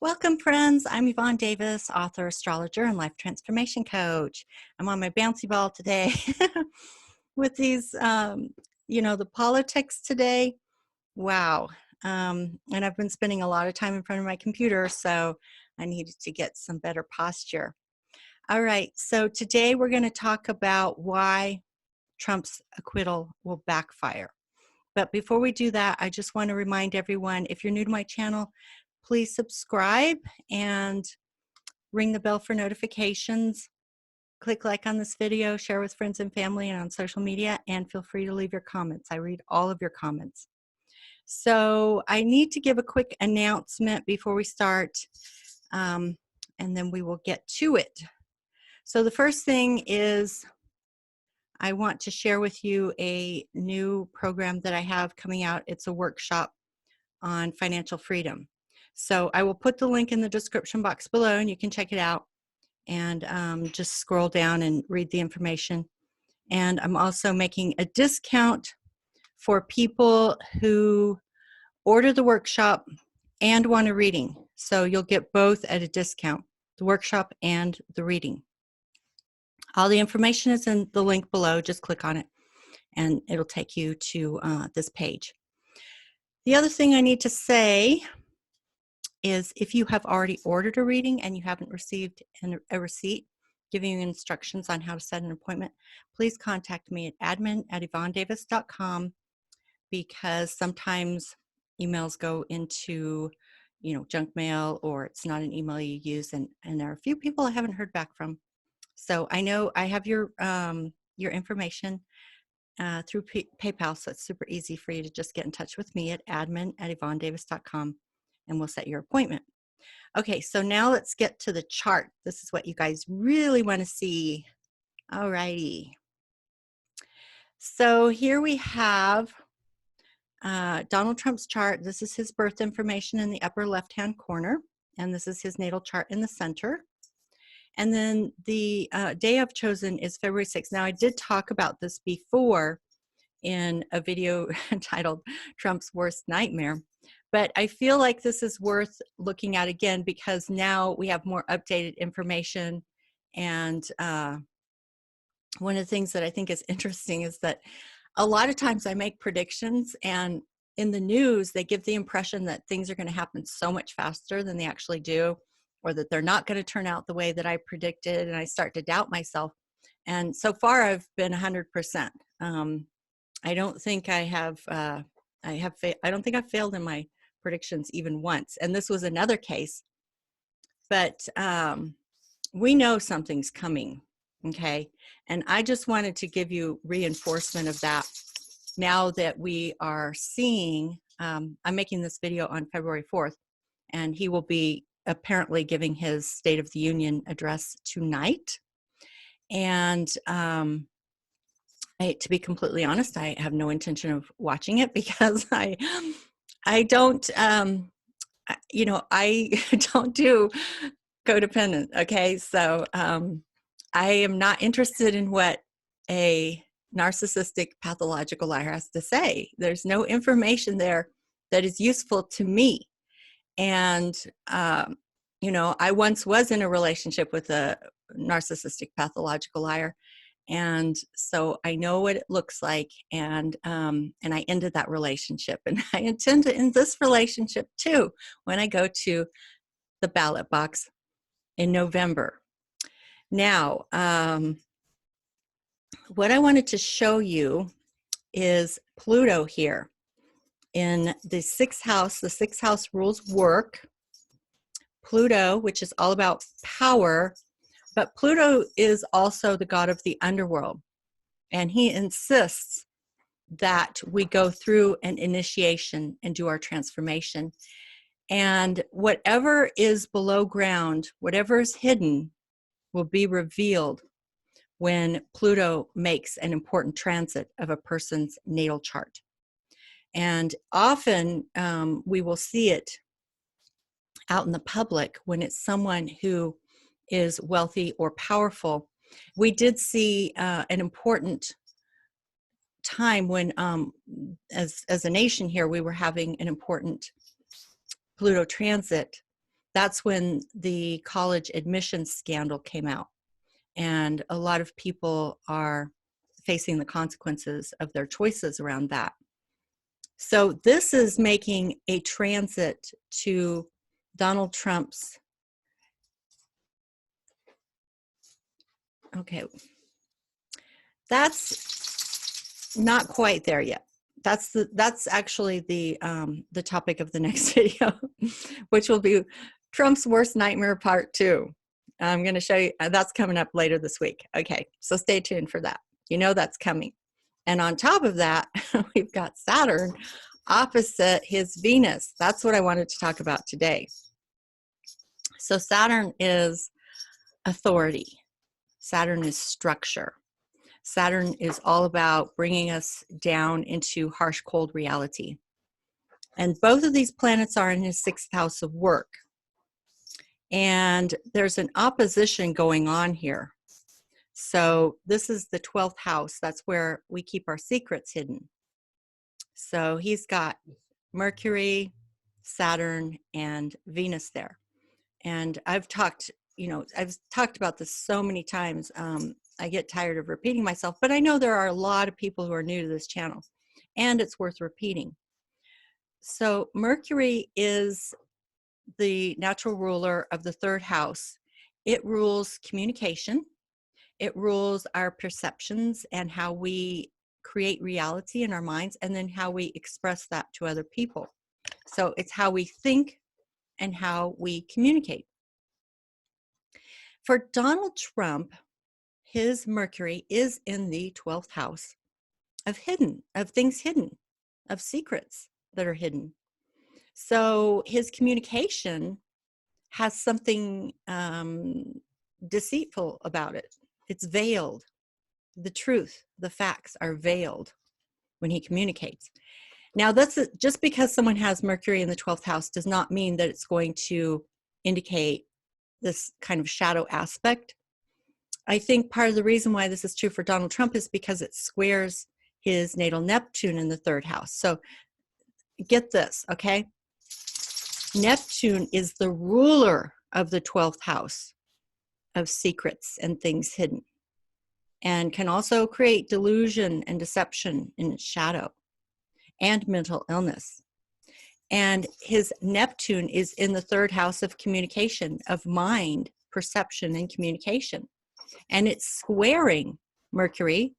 Welcome, friends. I'm Yvonne Davis, author, astrologer, and life transformation coach. I'm on my bouncy ball today with these, the politics today. Wow. And I've been spending a lot of time in front of my computer, so I needed to get some better posture. All right. So today we're going to talk about why Trump's acquittal will backfire. But before we do that, I just want to remind everyone, if you're new to my channel, please subscribe and ring the bell for notifications. Click like on this video, share with friends and family and on social media, and feel free to leave your comments. I read all of your comments. So I need to give a quick announcement before we start, and then we will get to it. So the first thing is I want to share with you a new program that I have coming out. It's a workshop on financial freedom. So I will put the link in the description box below and you can check it out and just scroll down and read the information. And I'm also making a discount for people who order the workshop and want a reading. So you'll get both at a discount, the workshop and the reading. All the information is in the link below. Just click on it and it'll take you to this page. The other thing I need to say is if you have already ordered a reading and you haven't received a receipt giving you instructions on how to set an appointment, please contact me at admin@yvonnedavis.com, because sometimes emails go into junk mail, or it's not an email you use, and there are a few people I haven't heard back from. So I know I have your information through PayPal, so it's super easy for you to just get in touch with me at admin@yvonnedavis.com and we'll set your appointment. Okay, so now let's get to the chart. This is what you guys really want to see. All righty. So here we have Donald Trump's chart. This is his birth information in the upper left-hand corner, and this is his natal chart in the center. And then the day I've chosen is February 6th. Now, I did talk about this before in a video entitled Trump's Worst Nightmare, but I feel like this is worth looking at again because now we have more updated information. And one of the things that I think is interesting is that a lot of times I make predictions, and in the news, they give the impression that things are going to happen so much faster than they actually do, or that they're not going to turn out the way that I predicted, and I start to doubt myself. And so far, I've been 100%. I don't think I have. I don't think I've failed in my predictions even once. And this was another case. But we know something's coming. Okay. And I just wanted to give you reinforcement of that. Now that we are seeing, I'm making this video on February 4th, and he will be apparently giving his State of the Union address tonight. And to be completely honest, I have no intention of watching it because I don't, I don't do codependent. Okay. So I am not interested in what a narcissistic pathological liar has to say. There's no information there that is useful to me. And, I once was in a relationship with a narcissistic pathological liar. And so I know what it looks like. And I ended that relationship. And I intend to end this relationship too when I go to the ballot box in November. Now, what I wanted to show you is Pluto here in the 6th house. The 6th house rules work. Pluto, which is all about power, but Pluto is also the god of the underworld. And he insists that we go through an initiation and do our transformation. And whatever is below ground, whatever is hidden, will be revealed when Pluto makes an important transit of a person's natal chart. And often we will see it out in the public when it's someone who is wealthy or powerful. We did see an important time when, as a nation here, we were having an important Pluto transit that's when the college admissions scandal came out. And a lot of people are facing the consequences of their choices around that. So this is making a transit to Donald Trump's, okay, that's not quite there yet. That's actually the topic of the next video, which will be Trump's worst nightmare part 2. I'm going to show you, that's coming up later this week. Okay, so stay tuned for that. You know that's coming. And on top of that, we've got Saturn opposite his Venus. That's what I wanted to talk about today. So Saturn is authority. Saturn is structure. Saturn is all about bringing us down into harsh, cold reality. And both of these planets are in his 6th house of work. And there's an opposition going on here. So this is the 12th house. That's where we keep our secrets hidden. So he's got Mercury, Saturn, and Venus there. And I've talked about this so many times. I get tired of repeating myself, but I know there are a lot of people who are new to this channel, and it's worth repeating. So Mercury is the natural ruler of the 3rd house. It rules communication. It rules our perceptions and how we create reality in our minds, and then how we express that to other people. So it's how we think and how we communicate. For Donald Trump, his Mercury is in the 12th house of things hidden, of secrets that are hidden. So his communication has something deceitful about it. It's veiled. The truth, the facts are veiled when he communicates. Now, just because someone has Mercury in the 12th house does not mean that it's going to indicate this kind of shadow aspect. I think part of the reason why this is true for Donald Trump is because it squares his natal Neptune in the 3rd house. So get this, okay? Neptune is the ruler of the 12th house of secrets and things hidden, and can also create delusion and deception in its shadow and mental illness. And his Neptune is in the 3rd house of communication, of mind, perception, and communication. And it's squaring Mercury.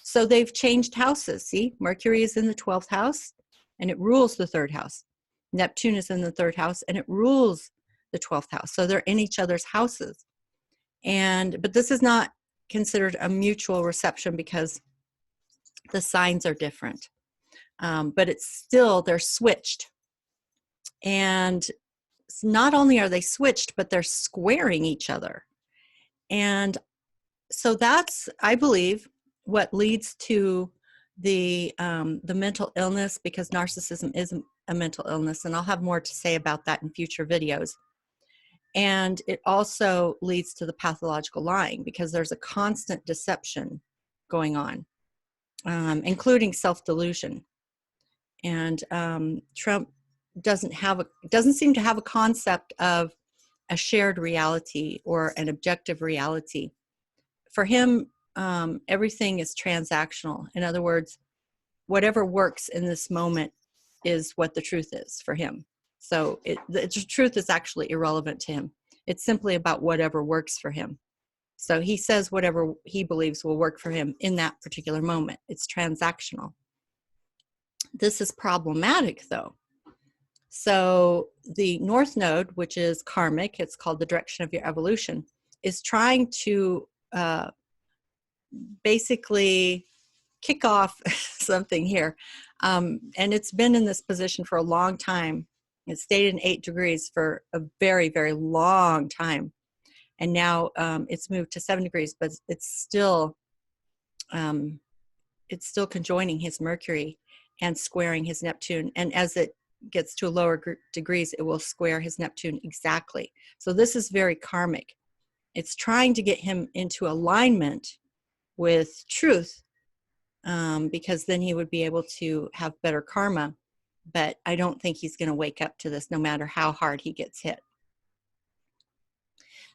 So they've changed houses. See, Mercury is in the 12th house and it rules the 3rd house. Neptune is in the 3rd house and it rules the 12th house. So they're in each other's houses. But this is not considered a mutual reception because the signs are different. But it's still, they're switched. And not only are they switched, but they're squaring each other. And so that's, I believe, what leads to the mental illness, because narcissism is a mental illness, and I'll have more to say about that in future videos. And it also leads to the pathological lying, because there's a constant deception going on, including self-delusion. And Trump doesn't seem to have a concept of a shared reality or an objective reality. For him, everything is transactional. In other words, whatever works in this moment is what the truth is for him. So the truth is actually irrelevant to him. It's simply about whatever works for him. So he says whatever he believes will work for him in that particular moment. It's transactional. This is problematic, though. So the North Node, which is karmic, it's called the direction of your evolution, is trying to basically kick off something here. And it's been in this position for a long time. It stayed in 8 degrees for a very, very long time. And now it's moved to 7 degrees, but it's still conjoining his Mercury and squaring his Neptune. And as it gets to lower degrees, it will square his Neptune exactly. So this is very karmic. It's trying to get him into alignment with truth, because then he would be able to have better karma. But I don't think he's going to wake up to this no matter how hard he gets hit.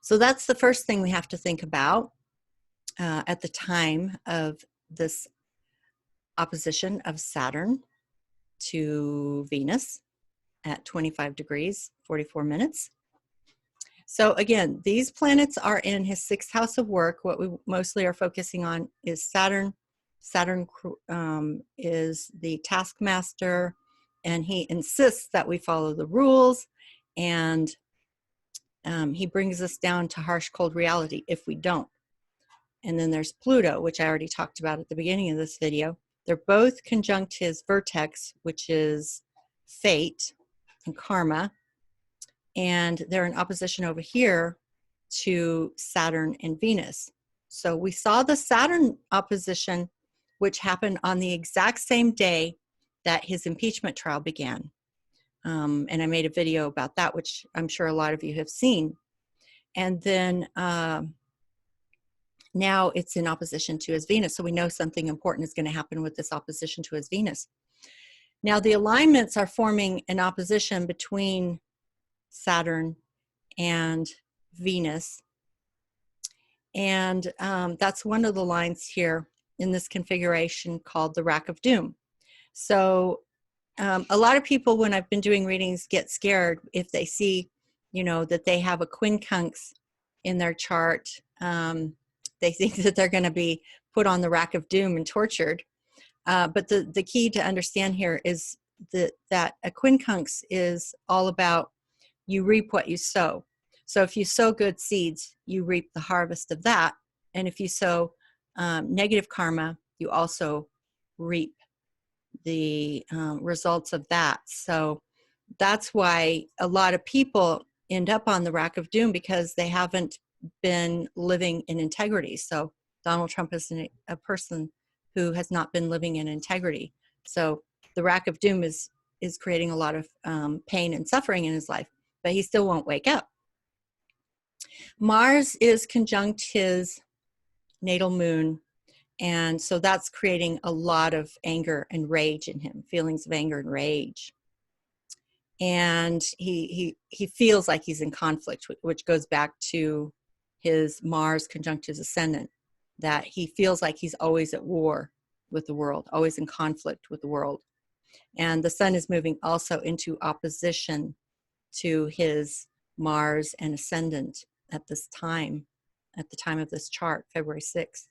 So that's the first thing we have to think about at the time of this opposition of Saturn to Venus at 25 degrees, 44 minutes. So again, these planets are in his sixth house of work. What we mostly are focusing on is Saturn. Saturn is the taskmaster, and he insists that we follow the rules, and he brings us down to harsh, cold reality if we don't. And then there's Pluto, which I already talked about at the beginning of this video. They're both conjunct his vertex, which is fate and karma, and they're in opposition over here to Saturn and Venus. So we saw the Saturn opposition, which happened on the exact same day that his impeachment trial began. And I made a video about that, which I'm sure a lot of you have seen. And then now it's in opposition to his Venus. So we know something important is going to happen with this opposition to his Venus. Now the alignments are forming an opposition between Saturn and Venus. And that's one of the lines here in this configuration called the Rack of Doom. So a lot of people, when I've been doing readings, get scared if they see, you know, that they have a quincunx in their chart. They think that they're going to be put on the Rack of Doom and tortured. But the key to understand here is that a quincunx is all about you reap what you sow. So if you sow good seeds, you reap the harvest of that. And if you sow negative karma, you also reap the results of that. So that's why a lot of people end up on the Rack of Doom, because they haven't been living in integrity. So Donald Trump is a person who has not been living in integrity. So the Rack of Doom is creating a lot of pain and suffering in his life, but he still won't wake up. Mars is conjunct his natal moon, and so that's creating a lot of anger and rage in him, feelings of anger and rage. And he feels like he's in conflict, which goes back to his Mars conjunct his ascendant, that he feels like he's always at war with the world, always in conflict with the world. And the sun is moving also into opposition to his Mars and ascendant at this time, at the time of this chart, February 6th.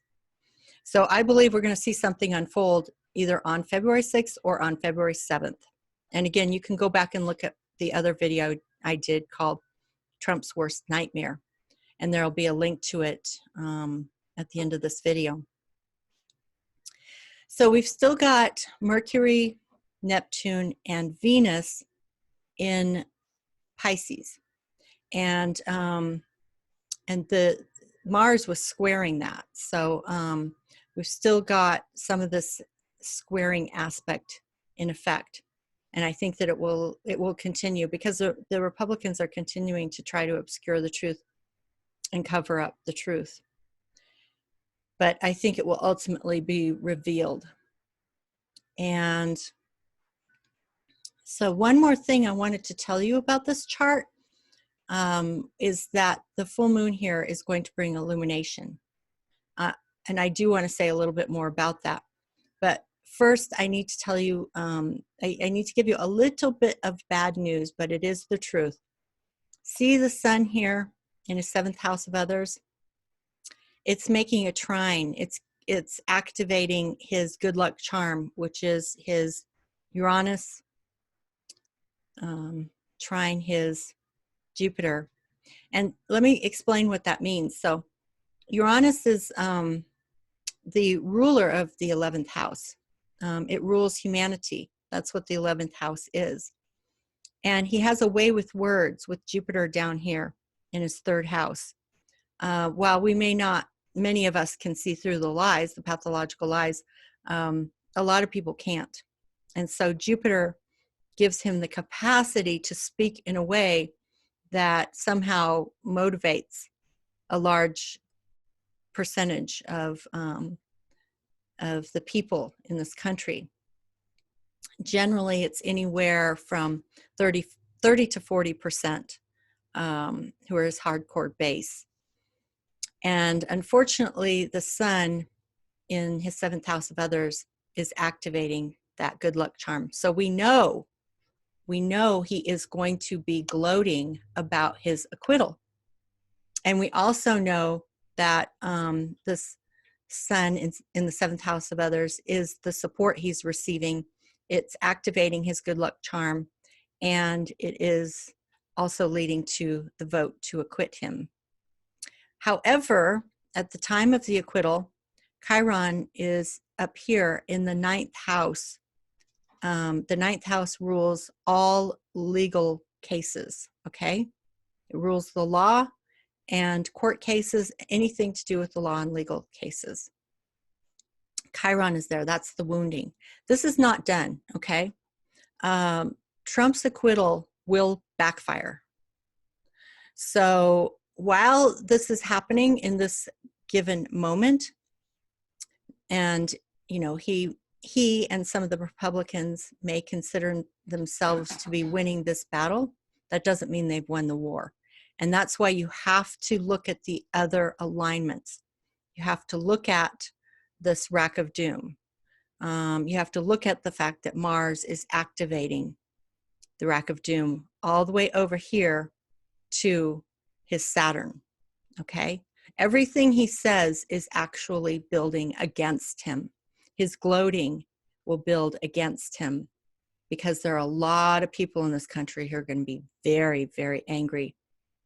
So I believe we're going to see something unfold either on February 6th or on February 7th. And again, you can go back and look at the other video I did called Trump's Worst Nightmare, and there'll be a link to it at the end of this video. So we've still got Mercury, Neptune, and Venus in Pisces, and the Mars was squaring that. So we've still got some of this squaring aspect in effect, and I think that it will continue, because the Republicans are continuing to try to obscure the truth and cover up the truth. But I think it will ultimately be revealed. And so one more thing I wanted to tell you about this chart is that the full moon here is going to bring illumination. And I do want to say a little bit more about that. But first, I need to tell you, I need to give you a little bit of bad news, but it is the truth. See the sun here in his seventh house of others? It's making a trine. It's activating his good luck charm, which is his Uranus trine his Jupiter. And let me explain what that means. So Uranus is the ruler of the 11th house. It rules humanity. That's what the 11th house is. And he has a way with words with Jupiter down here in his third house. While we may not, many of us can see through the lies, the pathological lies, a lot of people can't. And so Jupiter gives him the capacity to speak in a way that somehow motivates a large percentage of the people in this country. Generally, it's anywhere from 30 to 40% who are his hardcore base. And unfortunately, the sun in his 7th house of others is activating that good luck charm. So we know he is going to be gloating about his acquittal. And we also know that this sun in the 7th house of others is the support he's receiving. It's activating his good luck charm, and it is also leading to the vote to acquit him. However, at the time of the acquittal, Chiron is up here in the 9th house. The 9th house rules all legal cases, okay? It rules the law and court cases, anything to do with the law and legal cases. Chiron is there. That's the wounding. This is not done, okay? Trump's acquittal will backfire. So while this is happening in this given moment, and you know, he and some of the Republicans may consider themselves to be winning this battle, that doesn't mean they've won the war. And that's why you have to look at the other alignments. You have to look at this rack of doom. You have to look at the fact that Mars is activating the rack of doom all the way over here to his Saturn, okay? Everything he says is actually building against him. His gloating will build against him because there are a lot of people in this country who are going to be very, very angry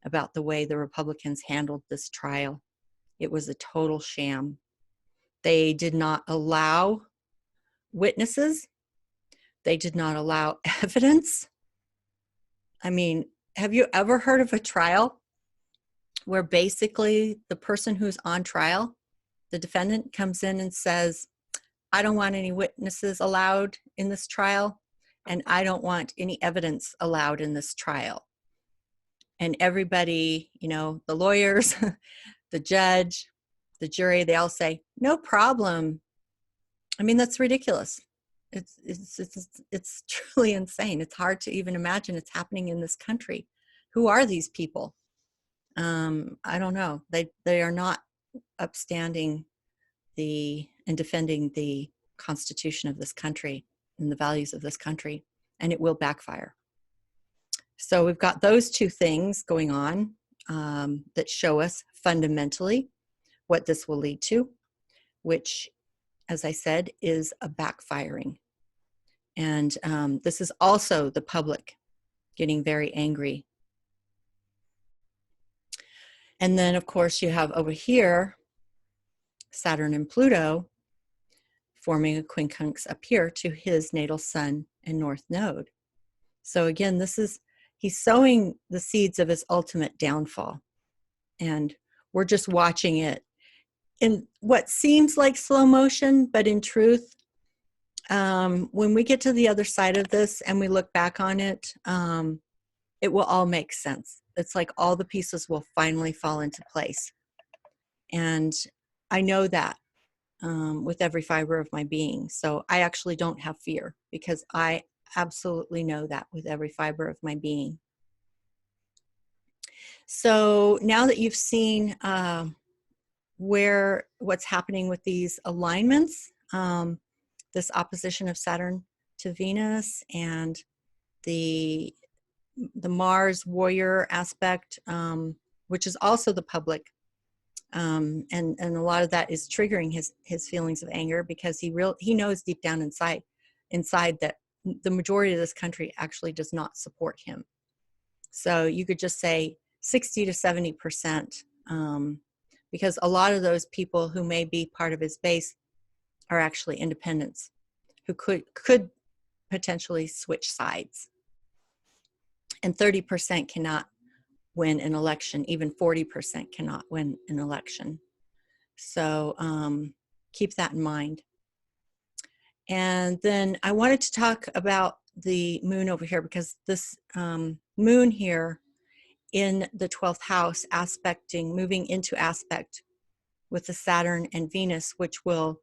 about the way the Republicans handled this trial. It was a total sham. They did not allow witnesses. They did not allow evidence. I mean, have you ever heard of a trial where basically the person who's on trial, the defendant, comes in and says, I don't want any witnesses allowed in this trial, and I don't want any evidence allowed in this trial. And everybody, you know, the lawyers, the judge, the jury, they all say, no problem. I mean, that's ridiculous. It's truly insane. It's hard to even imagine it's happening in this country. Who are these people? I don't know. They are not upstanding and defending the Constitution of this country and the values of this country, and it will backfire. So we've got those two things going on that show us fundamentally what this will lead to, which, as I said, is a backfiring. And this is also the public getting very angry. And then, of course, you have over here Saturn and Pluto forming a quincunx up here to his natal sun and north node. So again, he's sowing the seeds of his ultimate downfall. And we're just watching it in what seems like slow motion, but in truth, when we get to the other side of this and we look back on it, it will all make sense. It's like all the pieces will finally fall into place. And I know that with every fiber of my being. So I actually don't have fear because I absolutely know that with every fiber of my being. So now that you've seen what's happening with these alignments, this opposition of Saturn to Venus and the Mars warrior aspect, which is also the public, and a lot of that is triggering his feelings of anger because he knows deep down inside that the majority of this country actually does not support him. So you could just say 60 to 70%, because a lot of those people who may be part of his base are actually independents who could potentially switch sides. And 30% cannot win an election. Even 40% cannot win an election. So keep that in mind. And then I wanted to talk about the moon over here because this moon here in the 12th house moving into aspect with the Saturn and Venus, which will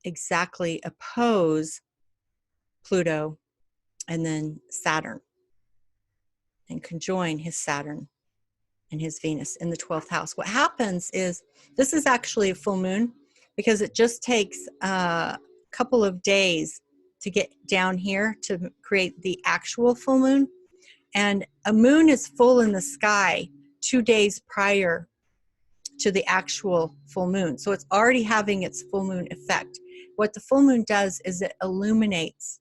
exactly oppose Pluto and then Saturn. and conjoin his Saturn and his Venus in the 12th house. What happens is, this is actually a full moon because it just takes a couple of days to get down here to create the actual full moon. And a moon is full in the sky 2 days prior to the actual full moon. So it's already having its full moon effect. What the full moon does is it illuminates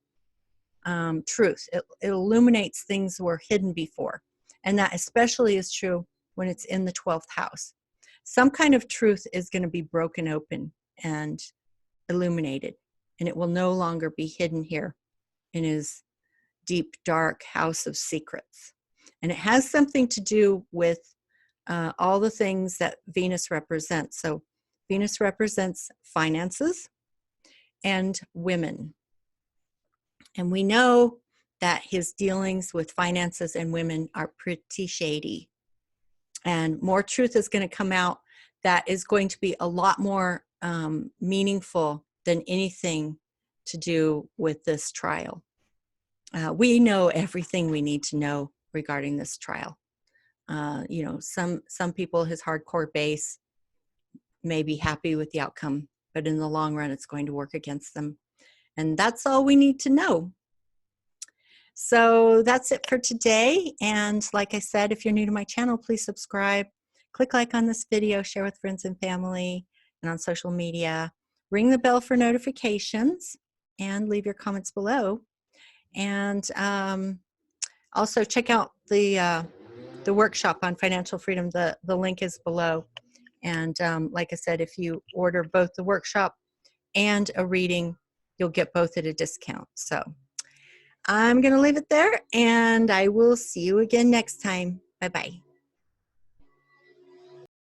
truth. It illuminates things that were hidden before. And that especially is true when it's in the 12th house. Some kind of truth is going to be broken open and illuminated, and it will no longer be hidden here in his deep, dark house of secrets. And it has something to do with all the things that Venus represents. So Venus represents finances and women. And we know that his dealings with finances and women are pretty shady. And more truth is going to come out that is going to be a lot more meaningful than anything to do with this trial. We know everything we need to know regarding this trial. You know, some people, his hardcore base, may be happy with the outcome, but in the long run, it's going to work against them. And that's all we need to know. So that's it for today. And like I said, if you're new to my channel, please subscribe, click like on this video, share with friends and family, and on social media. Ring the bell for notifications and leave your comments below. And also check out the workshop on financial freedom. The link is below. And like I said, if you order both the workshop and a reading, you'll get both at a discount. So I'm going to leave it there, and I will see you again next time. Bye-bye.